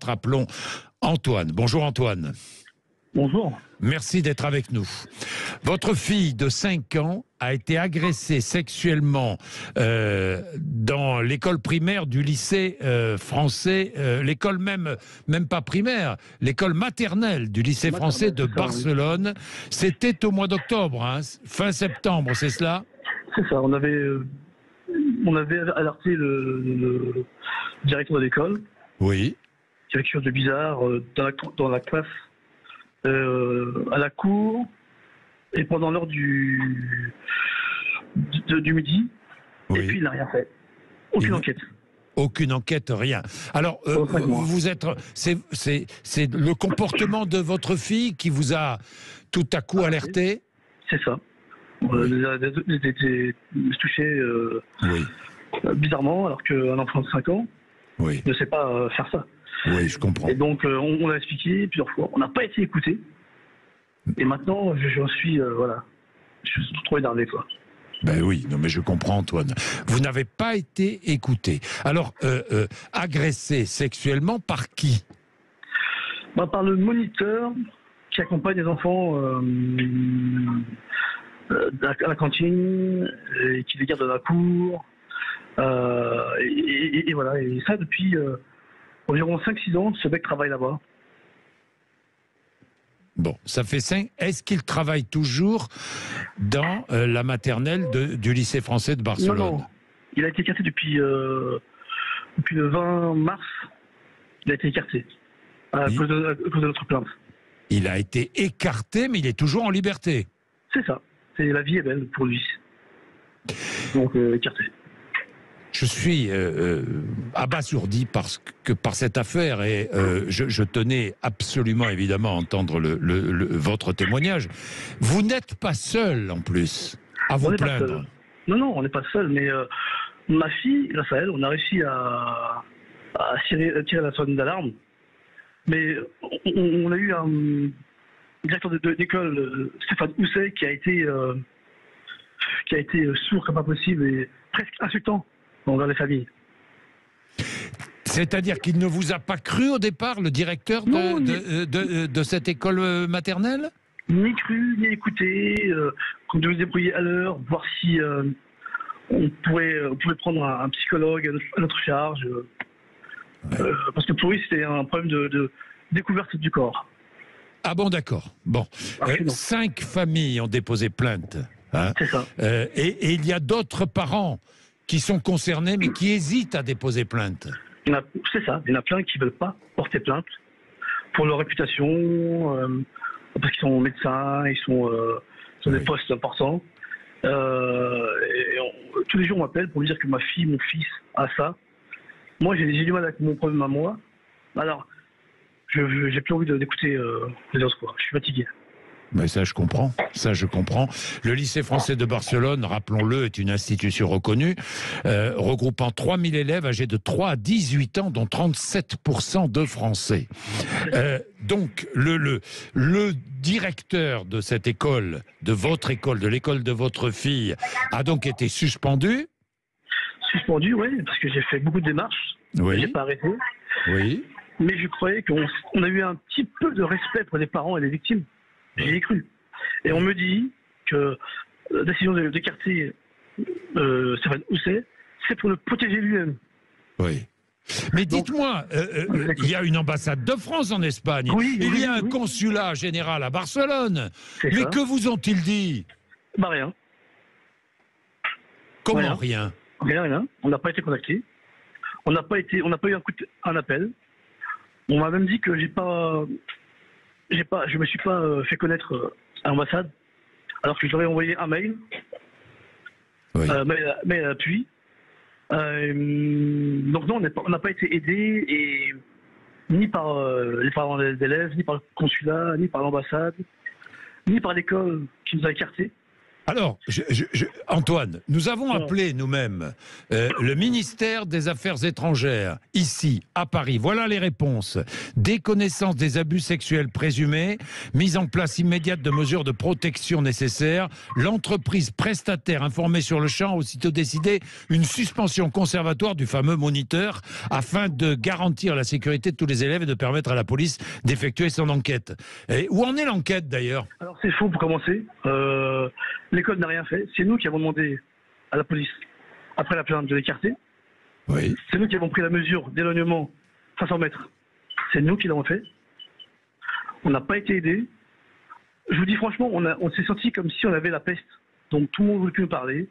Rappelons Antoine. Bonjour Antoine. Bonjour. Merci d'être avec nous. Votre fille de 5 ans a été agressée sexuellement dans l'école primaire du lycée français, l'école même pas primaire, l'école maternelle du lycée français de Barcelone. Oui. C'était au mois d'octobre, hein, fin septembre, c'est cela? C'est ça, on avait alerté le directeur de l'école. Oui. Il y avait quelque chose de bizarre dans la classe, à la cour, et pendant l'heure du midi. Oui. Et puis il n'a rien fait. Aucune enquête. Aucune enquête, rien. Alors, vous êtes, c'est le comportement de votre fille qui vous a tout à coup alerté? C'est ça. Elle était touchée bizarrement, alors qu'un enfant de 5 ans ne sait pas faire ça. Oui, je comprends. Et donc, on l'a expliqué plusieurs fois. On n'a pas été écouté. Et maintenant, je suis trop énervé, quoi. Ben oui, non mais je comprends, Antoine. Vous n'avez pas été écouté. Alors, agressé sexuellement par qui? Par le moniteur qui accompagne les enfants à la cantine, et qui les garde dans la cour. Et voilà. Et ça, depuis environ 5-6 ans, ce mec travaille là-bas. Bon, ça fait 5. Est-ce qu'il travaille toujours dans la maternelle du lycée français de Barcelone? Non. Il a été écarté depuis le 20 mars. Il a été écarté à cause de notre plainte. Il a été écarté, mais il est toujours en liberté. C'est ça. La vie est belle pour lui. Donc, écarté. Je suis abasourdi par cette affaire et je tenais absolument évidemment à entendre votre témoignage. Vous n'êtes pas seul en plus à vous plaindre. Non, on n'est pas seul, mais ma fille, grâce à elle, on a réussi à tirer la sonnette d'alarme. Mais on a eu un directeur d'école, Stéphane Housset, qui a été sourd comme pas possible et presque insultant envers les familles. C'est-à-dire qu'il ne vous a pas cru au départ, le directeur de cette école maternelle? Ni cru, ni écouté, qu'on devait se débrouiller à l'heure, voir si on pouvait prendre un psychologue à notre charge. Parce que pour lui, c'était un problème de découverte du corps. Ah bon, d'accord. Bon. 5 familles ont déposé plainte. Hein. C'est ça. Et il y a d'autres parents qui sont concernés, mais qui hésitent à déposer plainte. C'est ça. Il y en a plein qui ne veulent pas porter plainte pour leur réputation, parce qu'ils sont médecins, ils sont sur des postes importants. Tous les jours, on m'appelle pour me dire que ma fille, mon fils a ça. Moi, j'ai du mal avec mon problème à moi. Alors, j'ai plus envie d'écouter les autres, quoi. Je suis fatigué. Mais ça, je comprends. Le lycée français de Barcelone, rappelons-le, est une institution reconnue, regroupant 3000 élèves âgés de 3 à 18 ans, dont 37% de Français. Donc, le directeur de cette école, de votre école, de l'école de votre fille, a donc été suspendu? Suspendu, oui, parce que j'ai fait beaucoup de démarches. Oui. J'ai pas arrêté. Oui. Mais je croyais qu'on a eu un petit peu de respect pour les parents et les victimes. J'y ai cru. Et on me dit que la décision d'écarter Stéphane Housset, c'est pour le protéger lui-même. Oui. Mais dites-moi, il y a une ambassade de France en Espagne. Il y a un consulat général à Barcelone. Mais que vous ont-ils dit? Rien. Comment rien? Rien. On n'a pas été contacté. On n'a pas eu un appel. On m'a même dit que je me suis pas fait connaître à l'ambassade, alors que je leur ai envoyé un mail, mail à l'appui. Donc non, on n'a pas été aidé, et ni par les parents des élèves, ni par le consulat, ni par l'ambassade, ni par l'école qui nous a écartés. Alors, Antoine, nous avons appelé nous-mêmes le ministère des Affaires étrangères, ici, à Paris. Voilà les réponses. Déconnaissance des abus sexuels présumés, mise en place immédiate de mesures de protection nécessaires, l'entreprise prestataire informée sur le champ a aussitôt décidé une suspension conservatoire du fameux moniteur afin de garantir la sécurité de tous les élèves et de permettre à la police d'effectuer son enquête. Et où en est l'enquête d'ailleurs? Alors c'est faux pour commencer. L'école n'a rien fait. C'est nous qui avons demandé à la police, après la plainte, de l'écarter. Oui. C'est nous qui avons pris la mesure d'éloignement 500 mètres. C'est nous qui l'avons fait. On n'a pas été aidés. Je vous dis franchement, on s'est senti comme si on avait la peste. Donc tout le monde voulait plus nous parler.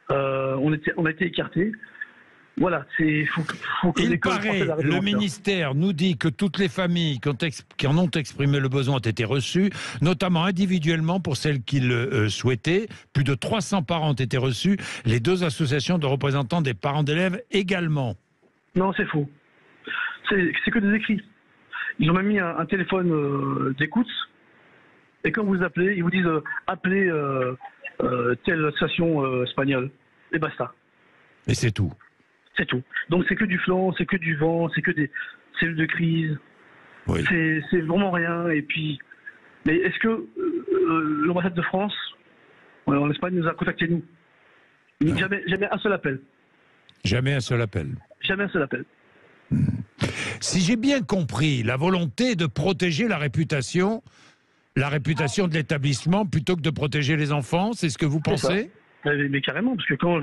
On a été écartés. Voilà, faut que Il paraît, le ministère nous dit que toutes les familles qui en ont exprimé le besoin ont été reçues, notamment individuellement pour celles qui le souhaitaient. Plus de 300 parents ont été reçus, les 2 associations de représentants des parents d'élèves également. Non, c'est faux. C'est que des écrits. Ils ont même mis un téléphone d'écoute, et quand vous appelez, ils vous disent appelez telle association espagnole, et basta. Et c'est tout. C'est tout. Donc c'est que du flanc, c'est que du vent, c'est que des cellules de crise. Oui. C'est vraiment rien. Et puis, mais est-ce que l'ambassade de France en Espagne nous a contacté nous? Jamais un seul appel. Jamais un seul appel. Jamais un seul appel. Si j'ai bien compris, la volonté de protéger la réputation de l'établissement plutôt que de protéger les enfants, c'est ce que vous pensez? Mais carrément, parce que quand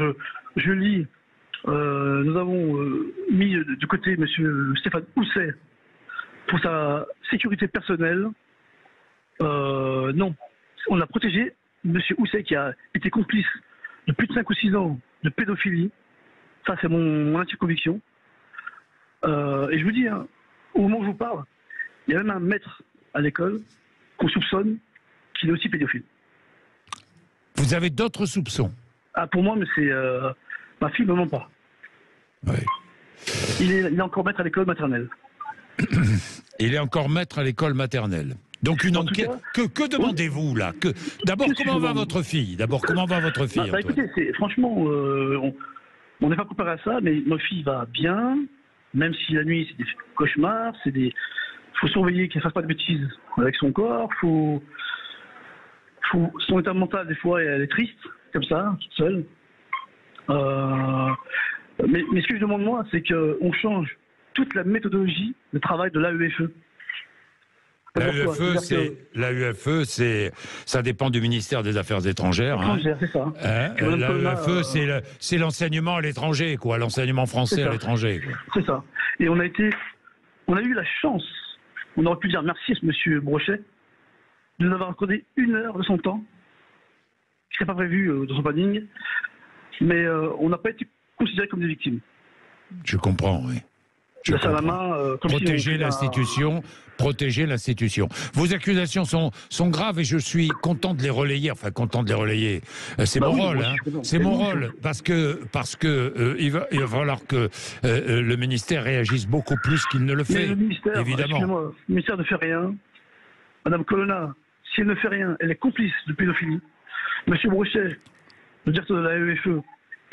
je lis, nous avons mis de côté M. Stéphane Housset pour sa sécurité personnelle. Non, on a protégé M. Housset qui a été complice de plus de 5 ou 6 ans de pédophilie. Ça, c'est mon intime conviction. Et je vous dis, hein, au moment où je vous parle, il y a même un maître à l'école qu'on soupçonne qu'il est aussi pédophile. Vous avez d'autres soupçons? Ah, pour moi, mais c'est ma fille ne me ment pas. Oui. Il est encore maître à l'école maternelle. Il est encore maître à l'école maternelle. Donc une enquête. Que demandez-vous là? D'abord, comment va votre fille? Écoutez, franchement, on n'est pas préparé à ça, mais notre fille va bien, même si la nuit c'est des cauchemars, faut surveiller qu'elle ne fasse pas de bêtises avec son corps, son état mental des fois elle est triste, comme ça, toute seule. Mais ce que je demande moi, c'est qu'on change toute la méthodologie de travail de l'AEFE. L'AEFE, ça dépend du ministère des Affaires étrangères. C'est ça. L'AEFE, c'est l'enseignement à l'étranger, quoi, l'enseignement français à l'étranger. C'est ça. Et on a eu la chance, on aurait pu dire merci à ce monsieur Brochet, de nous avoir accordé 1 heure de son temps, qui n'était pas prévu dans son planning, mais on n'a pas été considérés comme des victimes. Je comprends, oui. Protéger l'institution. Vos accusations sont graves et je suis content de les relayer. Enfin, c'est mon rôle. C'est mon rôle parce que il va falloir que le ministère réagisse beaucoup plus qu'il ne le fait. Évidemment. Le ministère ne fait rien. Madame Colonna, si elle ne fait rien, elle est complice de pédophilie. Monsieur Brochet, le directeur de la AEFE,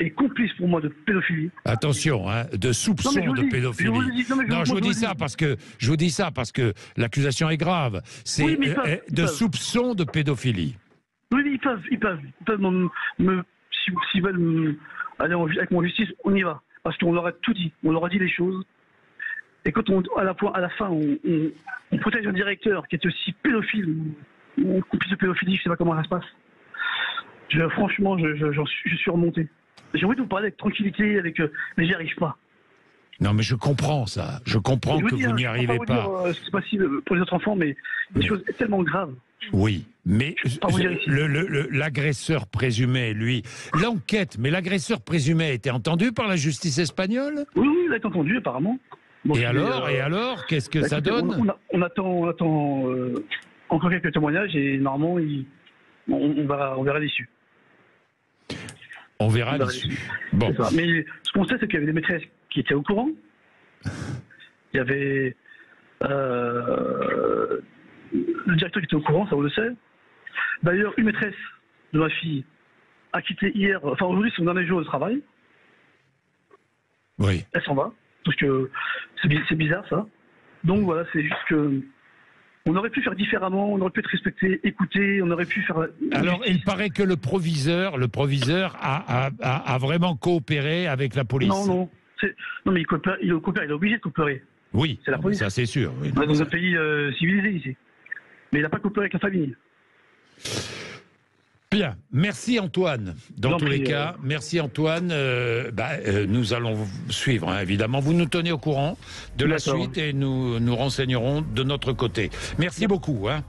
est complice pour moi de pédophilie. Attention, de soupçon de pédophilie. Je vous dis ça parce que l'accusation est grave. C'est soupçon de pédophilie. Oui, ils peuvent s'ils veulent aller avec mon justice, on y va. Parce qu'on leur a tout dit, on leur a dit les choses. Et quand à la fin, on protège un directeur qui est aussi pédophile, ou complice de pédophilie, je ne sais pas comment ça se passe. Franchement, je suis remonté. J'ai envie de vous parler avec tranquillité, mais j'y arrive pas. Non, mais je comprends ça. Je comprends que vous n'y arrivez pas. C'est possible pour les autres enfants, mais des choses tellement graves. Oui, mais l'agresseur présumé, lui, l'agresseur présumé a été entendu par la justice espagnole? Oui, il a été entendu apparemment. Bon, et alors, qu'est-ce que ça donne? On attend encore quelques témoignages et normalement, on verra l'issue. On verra l'issue. Bon. Mais ce qu'on sait, c'est qu'il y avait des maîtresses qui étaient au courant. Il y avait le directeur qui était au courant, ça on le sait. D'ailleurs, une maîtresse de ma fille a quitté hier, enfin aujourd'hui, son dernier jour de travail. Oui. Elle s'en va, parce que c'est bizarre ça. Donc voilà, c'est juste que on aurait pu faire différemment, on aurait pu être respecté, écouté, on aurait pu faire... Alors, il paraît que le proviseur a vraiment coopéré avec la police. Non, mais il coopère, il est obligé de coopérer. Oui, c'est la police. Ça c'est sûr. Oui, on est dans un pays civilisé ici. Mais il n'a pas coopéré avec la famille. Bien, merci Antoine. Dans tous les cas, merci Antoine. Nous allons suivre, hein, évidemment. Vous nous tenez au courant de la suite et nous nous renseignerons de notre côté. Merci beaucoup. Hein.